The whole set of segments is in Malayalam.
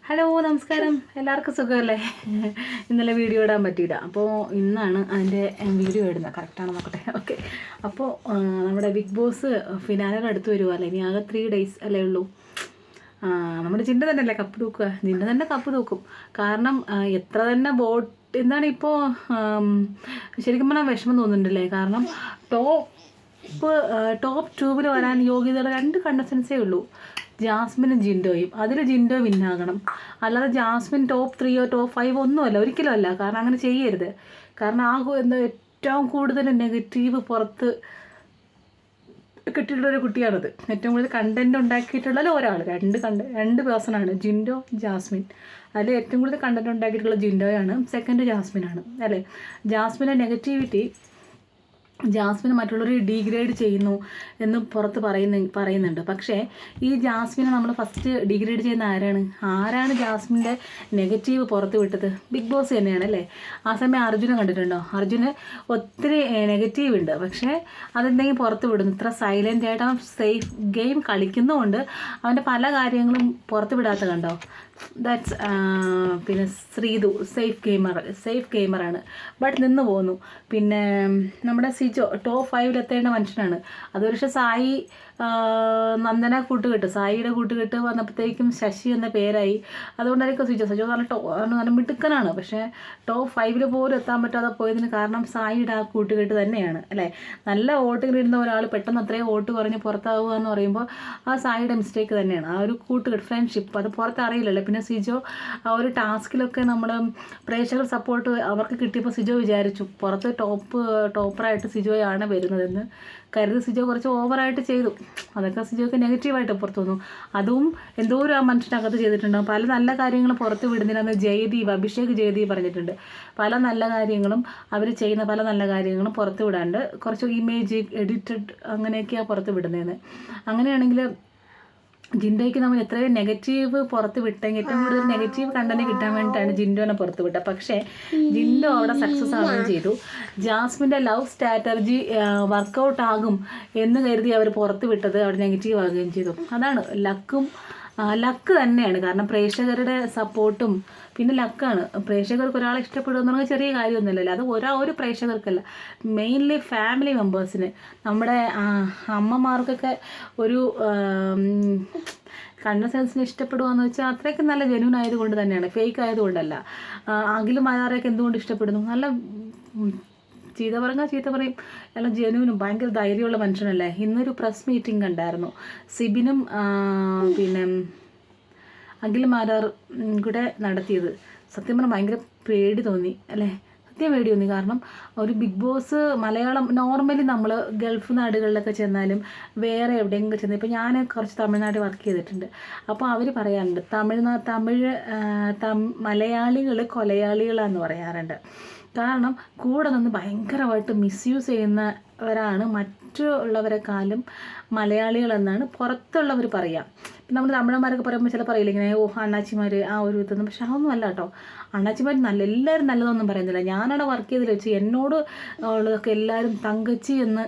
ഹലോ നമസ്കാരം, എല്ലാവർക്കും സുഖമല്ലേ? ഇന്നലെ വീഡിയോ ഇടാൻ പറ്റിയില്ല, അപ്പോൾ ഇന്നാണ് അതിൻ്റെ വീഡിയോ ഇടുന്നത്. കറക്റ്റാണോ നോക്കട്ടെ. ഓക്കെ, അപ്പോൾ നമ്മുടെ ബിഗ് ബോസ് ഫിനാലയുടെ അടുത്ത് വരുമല്ലേ, ഇനി ആകെ 3 days അല്ലേ ഉള്ളൂ. നമ്മുടെ ജിൻഡ തന്നെ അല്ലേ കപ്പ് തൂക്കുക, ജിൻഡ തന്നെ കപ്പ് തൂക്കും. കാരണം എത്ര തന്നെ എന്താണ് ഇപ്പോൾ ശരിക്കും പറഞ്ഞാൽ വിഷമം തോന്നുന്നുണ്ടല്ലേ. കാരണം ടോപ്പ് 2 വരാൻ യോഗ്യതയുള്ള 2 കണ്ടസ്റ്റൻസേ ഉള്ളൂ, ജാസ്മിനും ജിൻഡോയും. അതിൽ ജിൻഡോ വിന്നാകണം, അല്ലാതെ ജാസ്മിൻ ടോപ്പ് 3 ടോപ്പ് 5 ഒന്നുമല്ല, ഒരിക്കലും അല്ല. കാരണം അങ്ങനെ ചെയ്യരുത്. കാരണം എന്താ ഏറ്റവും കൂടുതൽ നെഗറ്റീവ് പുറത്ത് കിട്ടിയിട്ടുള്ളൊരു കുട്ടിയാണത്. ഏറ്റവും കൂടുതൽ കണ്ടൻറ് ഉണ്ടാക്കിയിട്ടുള്ള ഒരാൾ, 2 പേഴ്സണാണ്, ജിൻഡോ ജാസ്മിൻ. അതിൽ ഏറ്റവും കൂടുതൽ കണ്ടൻറ് ഉണ്ടാക്കിയിട്ടുള്ള ജിൻഡോയാണ്, സെക്കൻഡ് ജാസ്മിനാണ് അല്ലേ. ജാസ്മിൻ്റെ നെഗറ്റിവിറ്റി, ജാസ്മിനെ മറ്റുള്ളവർ ഡീഗ്രേഡ് ചെയ്യുന്നു എന്ന് പുറത്ത് പറയുന്നുണ്ട്. പക്ഷേ ഈ ജാസ്മിനെ നമ്മൾ ഫസ്റ്റ് ഡീഗ്രേഡ് ചെയ്യുന്ന ആരാണ് ജാസ്മിൻ്റെ നെഗറ്റീവ് പുറത്ത് വിട്ടത്? ബിഗ് ബോസ് തന്നെയാണ് അല്ലേ. ആ സമയം അർജുനെ കണ്ടിട്ടുണ്ടോ? അർജുന് ഒത്തിരി നെഗറ്റീവ് ഉണ്ട്, പക്ഷേ അതെന്തെങ്കിലും പുറത്ത് വിടുന്നു. ഇത്ര സൈലൻ്റ് ആയിട്ട് അവൻ സേഫ് ഗെയിം കളിക്കുന്നതുകൊണ്ട് അവൻ്റെ പല കാര്യങ്ങളും പുറത്ത് വിടാത്ത കണ്ടോ. ദാറ്റ്സ് പിന്നെ ശ്രീതു സേഫ് ഗെയിമറാണ്, ബട്ട് നിന്ന് പോന്നു. പിന്നെ നമ്മുടെ സിജോ ടോപ്പ് 5 എത്തേണ്ട മനുഷ്യനാണ്. അത് പക്ഷേ നന്ദന കൂട്ടുകെട്ട്, സായിയുടെ കൂട്ടുകെട്ട് വന്നപ്പോഴത്തേക്കും ശശി എന്ന പേരായി. അതുകൊണ്ടായിരിക്കും സിജോ നല്ല മിടുക്കനാണ്, പക്ഷേ ടോപ്പ് 5 പോലും എത്താൻ പറ്റാതെ പോയതിന് കാരണം സായിയുടെ ആ കൂട്ടുകെട്ട് തന്നെയാണ് അല്ലേ. നല്ല വോട്ടുകളിടുന്ന ഒരാൾ പെട്ടെന്ന് അത്രയും വോട്ട് കുറഞ്ഞ് പുറത്താവുക എന്ന് പറയുമ്പോൾ ആ സായിയുടെ മിസ്റ്റേക്ക് തന്നെയാണ്. ആ ഒരു കൂട്ടുകെട്ട്, ഫ്രണ്ട്ഷിപ്പ്, അത് പുറത്തറിയില്ലല്ലോ. പിന്നെ സിജോ ആ ഒരു ടാസ്കിലൊക്കെ നമ്മൾ പ്രേക്ഷകർ സപ്പോർട്ട് അവർക്ക് കിട്ടിയപ്പോൾ സിജോ വിചാരിച്ചു പുറത്ത് ടോപ്പറായിട്ട് സിജോയാണ് വരുന്നതെന്ന് കരുതി. സിജോ കുറച്ച് ഓവറായിട്ട് ചെയ്തു. അതൊക്കെ സിജോക്ക് നെഗറ്റീവായിട്ട് പുറത്തു വന്നു. അതും എന്തോരം ആ മനുഷ്യനകത്ത് ചെയ്തിട്ടുണ്ടാകും. പല നല്ല കാര്യങ്ങളും പുറത്ത് വിടുന്നതിനെന്ന് അഭിഷേക് ജയദീപ് പറഞ്ഞിട്ടുണ്ട്. പല നല്ല കാര്യങ്ങളും അവർ ചെയ്യുന്ന പല നല്ല കാര്യങ്ങളും പുറത്ത് വിടാണ്ട് കുറച്ച് ഇമേജ് എഡിറ്റഡ് അങ്ങനെയൊക്കെയാണ് പുറത്ത് വിടുന്നതെന്ന്. അങ്ങനെയാണെങ്കിൽ ജിൻഡോയ്ക്ക് നമ്മൾ എത്രയോ നെഗറ്റീവ് പുറത്ത് വിട്ടെങ്കിൽ ഏറ്റവും കൂടുതൽ നെഗറ്റീവ് കണ്ടന്റ് കിട്ടാൻ വേണ്ടിയിട്ടാണ് ജിൻഡോനെ പുറത്ത് വിട്ടത്. പക്ഷേ ജിൻഡോ അവിടെ സക്സസ് ആവുകയും ചെയ്തു. ജാസ്മിൻ്റെ ലവ് സ്ട്രാറ്റജി വർക്കൗട്ട് ആകും എന്ന് കരുതി അവർ പുറത്ത് വിട്ടത് അവിടെ നെഗറ്റീവ് ആവുകയും ചെയ്തു. അതാണ് ലക്ക് തന്നെയാണ്. കാരണം പ്രേക്ഷകരുടെ സപ്പോർട്ടും പിന്നെ ലക്കാണ്. പ്രേക്ഷകർക്ക് ഒരാളെ ഇഷ്ടപ്പെടുക എന്ന് പറഞ്ഞാൽ ചെറിയ കാര്യമൊന്നുമില്ലല്ലോ. അത് ഒരു പ്രേക്ഷകർക്കല്ല, മെയിൻലി ഫാമിലി മെമ്പേഴ്സിന്, നമ്മുടെ അമ്മമാർക്കൊക്കെ ഒരു കണ്ടസ്റ്റൻസിനെ ഇഷ്ടപ്പെടുക എന്ന് വെച്ചാൽ അത്രയ്ക്ക് നല്ല ജെന്യൂൻ ആയതുകൊണ്ട് തന്നെയാണ്, ഫേക്ക് ആയതുകൊണ്ടല്ല. അഖിലും മായാറെയൊക്കെ എന്തുകൊണ്ട് ഇഷ്ടപ്പെടുന്നു? നല്ല ചീത്ത പറയും, എല്ലാം ജെന്യൂനും ഭയങ്കര ധൈര്യമുള്ള മനുഷ്യനല്ലേ. ഇന്നൊരു പ്രസ് മീറ്റിംഗ് കണ്ടായിരുന്നു, സിബിനും പിന്നെ അഖിൽ മാരാർ കൂടെ നടത്തിയത്. സത്യം പറഞ്ഞാൽ ഭയങ്കര പേടി തോന്നി അല്ലേ. സത്യം പേടി തോന്നി. കാരണം ഒരു ബിഗ് ബോസ് മലയാളം നോർമലി നമ്മൾ ഗൾഫ് നാടുകളിലൊക്കെ ചെന്നാലും വേറെ എവിടെയെങ്കിലും ചെന്നാൽ, ഇപ്പോൾ ഞാൻ കുറച്ച് തമിഴ്നാട്ടിൽ വർക്ക് ചെയ്തിട്ടുണ്ട്. അപ്പോൾ അവർ പറയാറുണ്ട് മലയാളികൾ കൊലയാളികളാന്ന് പറയാറുണ്ട്. കാരണം കൂടെ നിന്ന് ഭയങ്കരമായിട്ട് മിസ്യൂസ് ചെയ്യുന്നവരാണ് മറ്റുള്ളവരെക്കാളും മലയാളികളെന്നാണ് പുറത്തുള്ളവർ പറയാം. നമ്മൾ തമിഴന്മാരൊക്കെ പറയുമ്പോൾ ചില പറയില്ല ഇങ്ങനെ അണ്ണാച്ചിമാർ ആ ഒരു ഇതൊന്നും. പക്ഷെ അതൊന്നും അല്ല കേട്ടോ. അണ്ണാച്ചിമാർ എല്ലാവരും നല്ലതൊന്നും പറയുന്നില്ല. ഞാനവിടെ വർക്ക് ചെയ്തതിൽ വെച്ച് എന്നോട് ഉള്ളതൊക്കെ എല്ലാവരും തങ്കച്ചി എന്ന്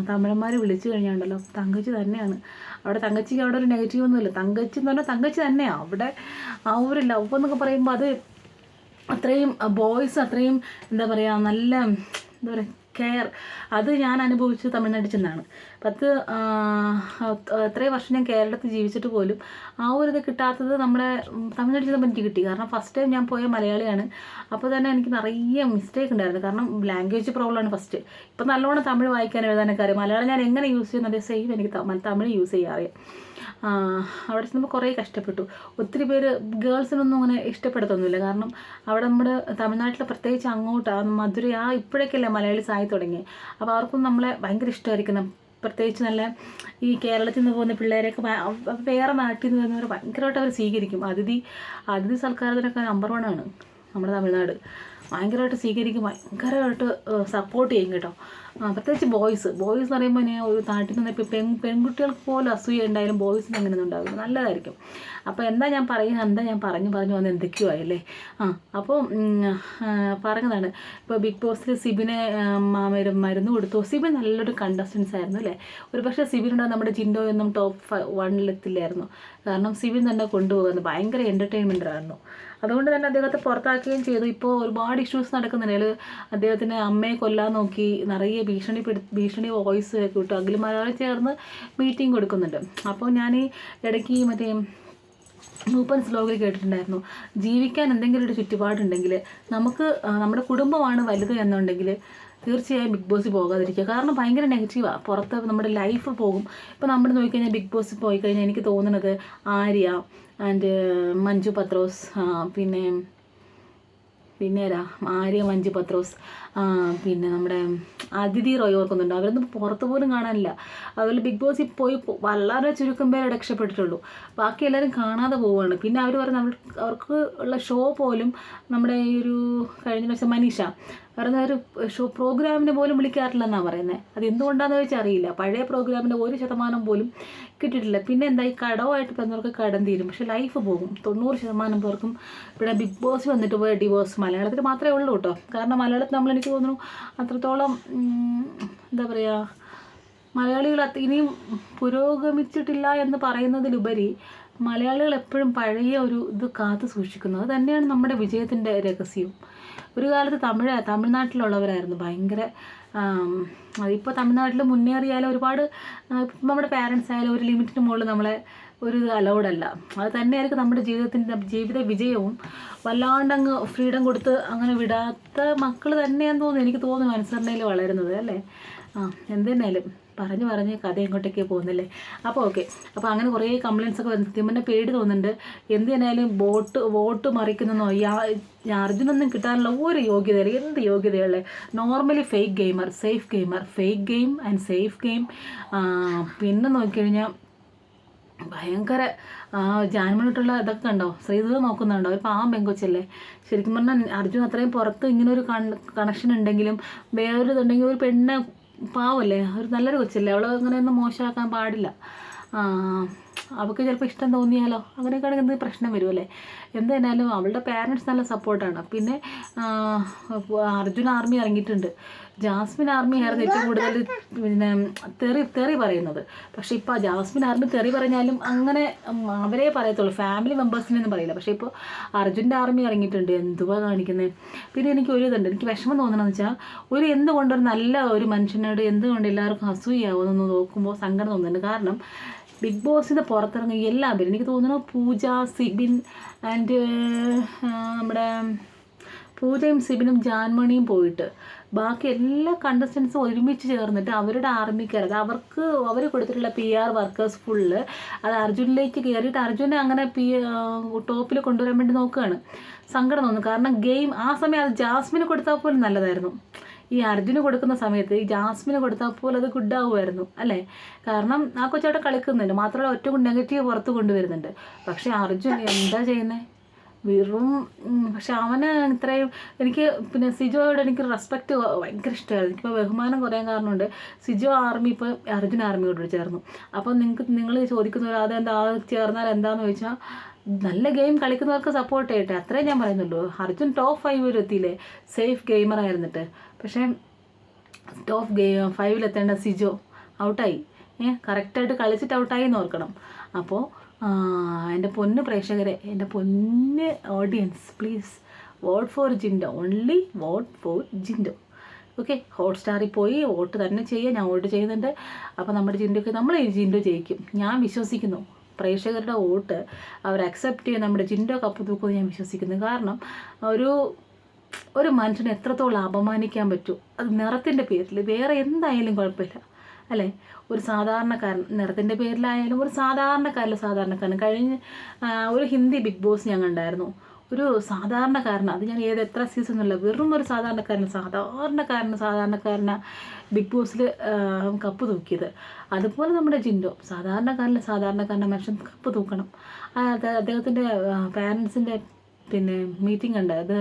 തമിഴന്മാർ വിളിച്ചു കഴിഞ്ഞാണ്ടല്ലോ, തങ്കച്ചി തന്നെയാണ്. അവിടെ തങ്കച്ചിക്ക് അവിടെ ഒരു നെഗറ്റീവ് ഒന്നുമില്ല. തങ്കച്ചി എന്ന് പറഞ്ഞാൽ തങ്കച്ചി തന്നെയാണ്. അവിടെ ആ ഒരു ലവ് എന്നൊക്കെ പറയുമ്പോൾ അത് അത്രയും ബോയ്സ് അത്രയും എന്താ പറയുക, നല്ല എന്താ പറയുക കെയർ. അത് ഞാൻ അനുഭവിച്ച് തമിഴ്നാട്ടിൽ ചെന്നാണ്. അത്രയും വർഷം ഞാൻ കേരളത്തിൽ ജീവിച്ചിട്ട് പോലും ആ ഒരു ഇത് കിട്ടാത്തത് നമ്മുടെ തമിഴ്നാട്ടിൽ ചെന്നപ്പോൾ എനിക്ക് കിട്ടി. കാരണം ഫസ്റ്റ് ടൈം ഞാൻ പോയ മലയാളിയാണ്. അപ്പോൾ തന്നെ എനിക്ക് നിറയെ മിസ്റ്റേക്ക് ഉണ്ടായിരുന്നു. കാരണം ലാംഗ്വേജ് പ്രോബ്ലമാണ് ഫസ്റ്റ്. ഇപ്പം നല്ലോണം തമിഴ് വായിക്കാൻ എഴുതാനൊക്കെ അറിയാം. മലയാളം ഞാൻ എങ്ങനെ യൂസ് ചെയ്യുന്നത് സെയിം എനിക്ക് തമിഴ് യൂസ് ചെയ്യാൻ അറിയാം. അവിടെ ചെന്നപ്പോൾ കുറേ കഷ്ടപ്പെട്ടു. ഒത്തിരി പേര് ഗേൾസിനൊന്നും അങ്ങനെ ഇഷ്ടപ്പെടുത്തൊന്നുമില്ല. കാരണം അവിടെ നമ്മുടെ തമിഴ്നാട്ടിൽ പ്രത്യേകിച്ച് അങ്ങോട്ട് മധുര ഇപ്പോഴൊക്കെയല്ലേ മലയാളീസ് ആയി തുടങ്ങി. അപ്പോൾ അവർക്കും നമ്മളെ ഭയങ്കര ഇഷ്ടമായിരിക്കണം. പ്രത്യേകിച്ച് നല്ല ഈ കേരളത്തിൽ നിന്ന് പോകുന്ന പിള്ളേരെയൊക്കെ വേറെ നാട്ടിൽ നിന്ന് വരുന്നവർ ഭയങ്കരമായിട്ട് അവർ സ്വീകരിക്കും. അതിഥി സൽക്കാരത്തിനൊക്കെ നമ്പർ 1 ആണ് നമ്മുടെ തമിഴ്നാട്. ഭയങ്കരമായിട്ട് സ്വീകരിക്കും, ഭയങ്കരമായിട്ട് സപ്പോർട്ട് ചെയ്യും കേട്ടോ. പ്രത്യേകിച്ച് ബോയ്സ് എന്ന് പറയുമ്പോൾ ഞാൻ ഒരു നാട്ടിൽ നിന്ന് ഇപ്പോൾ പെൺകുട്ടികൾക്ക് പോലും അസൂയ ഉണ്ടായാലും ബോയ്സിന് അങ്ങനെയൊന്നും ഉണ്ടാവില്ല, നല്ലതായിരിക്കും. അപ്പോൾ എന്താ ഞാൻ പറഞ്ഞു വന്ന് എന്തൊക്കെയോ ആയല്ലേ. അപ്പോൾ പറഞ്ഞതാണ് ഇപ്പോൾ ബിഗ് ബോസിൽ സിബിനെ മരുന്ന് കൊടുത്തു. സിബിൻ നല്ലൊരു കണ്ടസ്റ്റൻസ് ആയിരുന്നു അല്ലേ. ഒരു പക്ഷേ സിബിനുണ്ടാകും നമ്മുടെ ജിൻഡോ ഒന്നും ടോപ്പ് 1 കാരണം സിബിൻ തന്നെ കൊണ്ടുപോകുന്നത് ഭയങ്കര എൻ്റർടൈൻമെൻ്റ് ആയിരുന്നു. അതുകൊണ്ട് തന്നെ അദ്ദേഹത്തെ പുറത്താക്കുകയും ചെയ്തു. ഇപ്പോൾ ഒരുപാട് ഇഷ്യൂസ് നടക്കുന്നുണ്ട്. അദ്ദേഹത്തിന് അമ്മയെ കൊല്ലാൻ നോക്കി, നിറയെ ഭീഷണി വോയിസ് ഒക്കെ വിട്ടു. അഖിൽമാരോട് ചേർന്ന് മീറ്റിംഗ് കൊടുക്കുന്നുണ്ട്. അപ്പോൾ ഞാൻ ഈ ഇടയ്ക്ക് മറ്റേ മൂപ്പൻ സ്ലോഗിൽ കേട്ടിട്ടുണ്ടായിരുന്നു, ജീവിക്കാൻ എന്തെങ്കിലും ഒരു ചുറ്റുപാടുണ്ടെങ്കിൽ നമുക്ക് നമ്മുടെ കുടുംബമാണ് വലുത് എന്നുണ്ടെങ്കിൽ തീർച്ചയായും ബിഗ് ബോസിൽ പോകാതിരിക്കുക. കാരണം ഭയങ്കര നെഗറ്റീവാണ്, പുറത്ത് നമ്മുടെ ലൈഫ് പോകും. ഇപ്പോൾ നമ്മൾ നോക്കിക്കഴിഞ്ഞാൽ ബിഗ് ബോസിൽ പോയി കഴിഞ്ഞാൽ എനിക്ക് തോന്നുന്നത് ആര്യ ആൻഡ് മഞ്ജു പത്രോസ്, പിന്നെ ആര്യ, മഞ്ജു പത്രോസ്, പിന്നെ നമ്മുടെ അതിഥി റോയ് ഓർക്കുന്നുണ്ട്. അവരൊന്നും പുറത്ത് പോലും കാണാനില്ല. അതുപോലെ ബിഗ് ബോസിൽ പോയി വളരെ ചുരുക്കം പേരെ രക്ഷപ്പെട്ടിട്ടുള്ളൂ. ബാക്കി എല്ലാവരും കാണാതെ പോവുകയാണ്. പിന്നെ അവർ പറയുന്നത് അവർക്ക് ഉള്ള ഷോ പോലും നമ്മുടെ ഈ ഒരു കഴിഞ്ഞ പ്രാവശ്യം മനീഷ പറയുന്ന ഒരു ഷോ പ്രോഗ്രാമിന് പോലും വിളിക്കാറില്ലെന്നാണ് പറയുന്നത്. അത് എന്തുകൊണ്ടാണെന്ന് ചോദിച്ചാൽ അറിയില്ല. പഴയ പ്രോഗ്രാമിൻ്റെ 1% പോലും കിട്ടിയിട്ടില്ല. പിന്നെ എന്താ ഈ കടമായിട്ട് പറഞ്ഞവർക്ക് കടം തീരും, പക്ഷെ ലൈഫ് പോകും. 90% പേർക്കും ഇവിടെ ബിഗ് ബോസ് വന്നിട്ട് പോയ ഡിവോഴ്സ് മലയാളത്തിൽ മാത്രമേ ഉള്ളൂ കേട്ടോ. കാരണം മലയാളത്തിൽ നമ്മൾ എനിക്ക് തോന്നുന്നു അത്രത്തോളം എന്താ പറയുക, മലയാളികൾ ഇനിയും പുരോഗമിച്ചിട്ടില്ല എന്ന് പറയുന്നതിലുപരി മലയാളികൾ എപ്പോഴും പഴയ ഒരു ഇത് കാത്തു സൂക്ഷിക്കുന്നത്. അത് തന്നെയാണ് നമ്മുടെ വിജയത്തിൻ്റെ രഹസ്യവും. ഒരു കാലത്ത് തമിഴ്നാട്ടിലുള്ളവരായിരുന്നു ഭയങ്കര, അതിപ്പോൾ തമിഴ്നാട്ടിൽ മുന്നേറിയാലും ഒരുപാട് നമ്മുടെ പാരൻസ് ആയാലും ഒരു ലിമിറ്റിന് മുകളിൽ നമ്മളെ ഒരു അലൗഡല്ല. അത് തന്നെയായിരിക്കും നമ്മുടെ ജീവിത വിജയവും. വല്ലാണ്ടങ്ങ് ഫ്രീഡം കൊടുത്ത് അങ്ങനെ വിടാത്ത മക്കൾ തന്നെയാണെന്ന് തോന്നുന്നു, എനിക്ക് തോന്നുന്നു അനുസരണയിൽ വളരുന്നത് അല്ലേ. എന്തെന്നാലും പറഞ്ഞ് കഥ എങ്ങോട്ടേക്ക് പോകുന്നില്ലേ. അപ്പോൾ ഓക്കെ. അപ്പോൾ അങ്ങനെ കുറേ കംപ്ലയിൻസ് ഒക്കെ വന്നു. സത്യം പറഞ്ഞാൽ പേടി തോന്നുന്നുണ്ട്. എന്ത് തന്നെയാലും വോട്ട് മറിക്കുന്നോ അർജുനൊന്നും കിട്ടാനുള്ള ഒരു യോഗ്യതയില്ല. എന്ത് യോഗ്യതയുള്ളത്? Normally fake gamer, fake game and safe game. പിന്നെ നോക്കിക്കഴിഞ്ഞാൽ ഭയങ്കര ജാൻമണിട്ടുള്ള ഇതൊക്കെ ഉണ്ടോ, ശ്രീധർ നോക്കുന്നുണ്ടോ, ഒരു പാവം പെങ്കൊച്ചല്ലേ. ശരിക്കും പറഞ്ഞാൽ അർജുൻ അത്രയും പുറത്ത് ഇങ്ങനൊരു കണക്ഷൻ ഉണ്ടെങ്കിലും വേറൊരു ഇതുണ്ടെങ്കിൽ ഒരു പെണ്ണ് പാവല്ലേ, ഒരു നല്ലൊരു കൊച്ചല്ലേ, അവൾ അങ്ങനെയൊന്നും മോശമാക്കാൻ പാടില്ല. അവൾക്ക് ചിലപ്പോൾ ഇഷ്ടം തോന്നിയാലോ, അങ്ങനെയൊക്കെയാണെങ്കിൽ എന്ത് പ്രശ്നം വരുമല്ലേ. എന്ത് തന്നെയാലും അവളുടെ പാരൻറ്റ്സ് നല്ല സപ്പോർട്ടാണ്. പിന്നെ അർജുൻ ആർമി ഇറങ്ങിയിട്ടുണ്ട്. ജാസ്മിൻ ആർമി ആയിരുന്നു ഏറ്റവും കൂടുതൽ പിന്നെ തെറി പറയുന്നത്. പക്ഷേ ഇപ്പോൾ ജാസ്മിൻ ആർമി തെറി പറഞ്ഞാലും അങ്ങനെ അവരെ പറയത്തുള്ളൂ, ഫാമിലി മെമ്പേഴ്സിനൊന്നും പറയില്ല. പക്ഷേ ഇപ്പോൾ അർജുൻ്റെ ആർമി ഇറങ്ങിയിട്ടുണ്ട്. എന്തുവാ കാണിക്കുന്നത്. പിന്നെ എനിക്ക് ഒരു ഇതുണ്ട്, എനിക്ക് വിഷമം തോന്നണമെന്ന് വെച്ചാൽ എന്തുകൊണ്ടൊരു നല്ല ഒരു മനുഷ്യനോട് എന്തുകൊണ്ട് എല്ലാവർക്കും അസൂയാവുമെന്ന് നോക്കുമ്പോൾ സങ്കടം തോന്നുന്നുണ്ട്. കാരണം ബിഗ് ബോസിൻ്റെ പുറത്തിറങ്ങി എല്ലാവരും എനിക്ക് തോന്നുന്നു പൂജ, സിബിൻ ആൻഡ് നമ്മുടെ പൂജയും സിബിനും ജാൻമണിയും പോയിട്ട് ബാക്കി എല്ലാ കണ്ടസ്റ്റൻസും ഒരുമിച്ച് ചേർന്നിട്ട് അവരുടെ ആർമിക്കാർ, അത് അവർ കൊടുത്തിട്ടുള്ള PR വർക്കേഴ്സ് ഫുള്ള് അത് അർജുനിലേക്ക് കയറിയിട്ട് അർജുനെ അങ്ങനെ ടോപ്പിൽ കൊണ്ടുവരാൻ വേണ്ടി നോക്കുകയാണ്. സങ്കടം തോന്നുന്നു. കാരണം ഗെയിം ആ സമയം അത് ജാസ്മിന് കൊടുത്താൽ പോലും നല്ലതായിരുന്നു. ഈ അർജുന് കൊടുക്കുന്ന സമയത്ത് ഈ ജാസ്മിന് കൊടുത്താൽ പോലും അത് ഗുഡാവുമായിരുന്നു അല്ലേ. കാരണം ആ കൊച്ചവിടെ കളിക്കുന്നുണ്ട്, മാത്രമല്ല ഒറ്റ നെഗറ്റീവ് പുറത്ത് കൊണ്ടുവരുന്നുണ്ട്. പക്ഷേ അർജുൻ എന്താ ചെയ്യുന്നത്, വെറും. പക്ഷെ അവന് ഇത്രയും എനിക്ക് പിന്നെ സിജോയോട് എനിക്ക് റെസ്പെക്റ്റ് ഭയങ്കര ഇഷ്ടമായിരുന്നു. എനിക്കിപ്പോൾ ബഹുമാനം കുറയാൻ കാരണമുണ്ട്. സിജോ ആർമി ഇപ്പോൾ അർജുൻ ആർമിയോട് ചേർന്നു. അപ്പോൾ നിങ്ങൾ ചോദിക്കുന്നവർ അതെന്താ ചേർന്നാൽ എന്താണെന്ന് ചോദിച്ചാൽ നല്ല ഗെയിം കളിക്കുന്നവർക്ക് സപ്പോർട്ട് ചെയ്യട്ടെ, അത്രേ ഞാൻ പറയുന്നുള്ളൂ. അർജുൻ ടോപ്പ് 5 വരെ എത്തിയില്ലേ, സേഫ് ഗെയിമർ ആയിരുന്നിട്ട്. പക്ഷേ ടോപ്പ് 5 എത്തേണ്ട സിജോ ഔട്ടായി. കറക്റ്റായിട്ട് കളിച്ചിട്ട് ഔട്ടായി എന്ന് ഓർക്കണം. അപ്പോൾ എൻ്റെ പൊന്ന് പ്രേക്ഷകരെ, എൻ്റെ പൊന്ന് audience, please vote for Jinto, only vote for Jinto. Okay, ഹോട്ട്സ്റ്റാറിൽ പോയി വോട്ട് തന്നെ ചെയ്യുക. ഞാൻ വോട്ട് ചെയ്യുന്നുണ്ട്. അപ്പോൾ നമ്മുടെ ജിൻഡോ ജയിക്കും ഞാൻ വിശ്വസിക്കുന്നു. പ്രേക്ഷകരുടെ വോട്ട് അവർ അക്സെപ്റ്റ് ചെയ്ത് നമ്മുടെ ജിൻഡോ കപ്പ് തൂക്കുമെന്ന് ഞാൻ വിശ്വസിക്കുന്നു. കാരണം ഒരു മനുഷ്യനെ എത്രത്തോളം അപമാനിക്കാൻ പറ്റും, അത് നിറത്തിൻ്റെ പേരിൽ, വേറെ എന്തായാലും കുഴപ്പമില്ല അല്ലേ. ഒരു സാധാരണക്കാരൻ, നിറത്തിൻ്റെ പേരിലായാലും ഒരു സാധാരണക്കാരൻ. കഴിഞ്ഞ ഒരു ഹിന്ദി ബിഗ് ബോസ് ഞാൻ കണ്ടായിരുന്നു. ഒരു സാധാരണക്കാരൻ, അത് ഞാൻ എത്ര സീസണല്ല, വെറും ഒരു സാധാരണക്കാരന് ബിഗ് ബോസിൽ കപ്പ് തൂക്കിയത്. അതുപോലെ നമ്മുടെ ജിൻഡോ സാധാരണക്കാരൻ്റെ മനുഷ്യൻ കപ്പ് തൂക്കണം. അദ്ദേഹത്തിൻ്റെ പാരൻസിൻ്റെ പിന്നെ മീറ്റിംഗ് കണ്ട അത്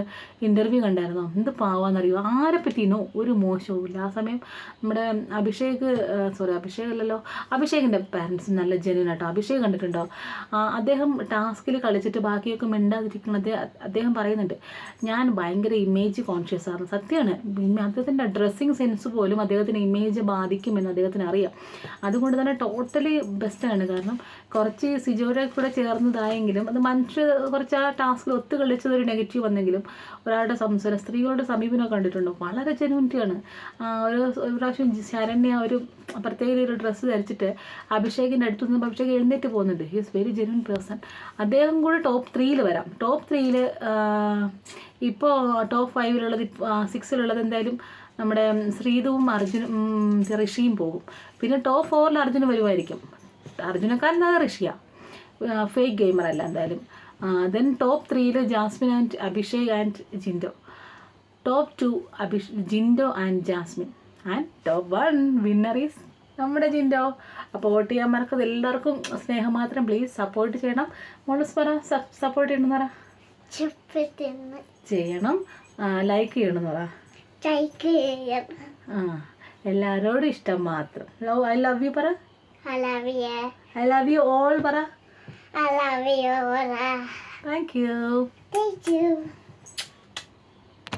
ഇൻ്റർവ്യൂ കണ്ടായിരുന്നോ? എന്ത് പാവാന്നറിയോ, ആരെ പറ്റിനോ ഒരു മോശവും ഇല്ല. ആ സമയം നമ്മുടെ അഭിഷേക് അല്ലല്ലോ, അഭിഷേകിൻ്റെ പാരൻസ് നല്ല ജെന്യൂൻ ആട്ടോ. അഭിഷേക് കണ്ടിട്ടുണ്ടോ? അദ്ദേഹം ടാസ്കിൽ കളിച്ചിട്ട് ബാക്കിയൊക്കെ മിണ്ടാതിരിക്കുന്നത് അദ്ദേഹം പറയുന്നുണ്ട്. ഞാൻ ഭയങ്കര ഇമേജ് കോൺഷ്യസ് ആണ്. സത്യമാണ്, അദ്ദേഹത്തിൻ്റെ ഡ്രസ്സിങ് സെൻസ് പോലും അദ്ദേഹത്തിന് ഇമേജ് ബാധിക്കുമെന്ന് അദ്ദേഹത്തിന് അറിയാം. അതുകൊണ്ട് തന്നെ ടോട്ടലി ബെസ്റ്റാണ്. കാരണം കുറച്ച് സിജോയുടെ കൂടെ ചേർന്നതായെങ്കിലും അത് മനുഷ്യ കുറച്ച് ആ ടാസ്കിൽ കളിച്ചത് ഒരു നെഗറ്റീവ് വന്നെങ്കിലും ഒരാളുടെ സംസാരം, സ്ത്രീകളുടെ സമീപനം കണ്ടിട്ടുണ്ടോ, വളരെ ജെന്യൂനിറ്റിയാണ്. ഒരു പ്രാവശ്യം ശരണ്യ ഒരു പ്രത്യേക ഒരു ഡ്രസ്സ് ധരിച്ചിട്ട് അഭിഷേകിൻ്റെ അടുത്ത് നിന്ന് അഭിഷേക് എഴുന്നേറ്റ് പോകുന്നുണ്ട്. He is very genuine person. അദ്ദേഹം കൂടെ ടോപ്പ് 3 വരാം. ടോപ്പ് 3 ഇപ്പോൾ ടോപ്പ് 5 6 എന്തായാലും നമ്മുടെ ശ്രീതുവും ഋഷിയും പോകും. പിന്നെ ടോപ്പ് 4 അർജുന് വരുമായിരിക്കും. അർജുനക്കാരൻ ഋഷിയ, ഫേക്ക് ഗെയിമർ അല്ല എന്തായാലും. Then top 3 Jasmine and Abhishek and Jinto. Top 2 Jinto and Jasmine. And top 1 winner is നമ്മുടെ ജിൻഡോ. അപ്പോൾ വോട്ട് ചെയ്യാൻ മറക്കരുത്. എല്ലാവർക്കും സ്നേഹം മാത്രം, പ്ലീസ് സപ്പോർട്ട് ചെയ്യണം. മോളസ് പറ, സപ്പോർട്ട് ചെയ്യണമെന്ന് പറ. ചെയ്യണം, ലൈക്ക് ചെയ്യണമെന്ന് പറ. എല്ലാവരോടും ഇഷ്ടം മാത്രം. ഐ ലവ് യു പറ. ഐ ലവ് യു ഓൾ പറ. I love you. Thank you. Thank you.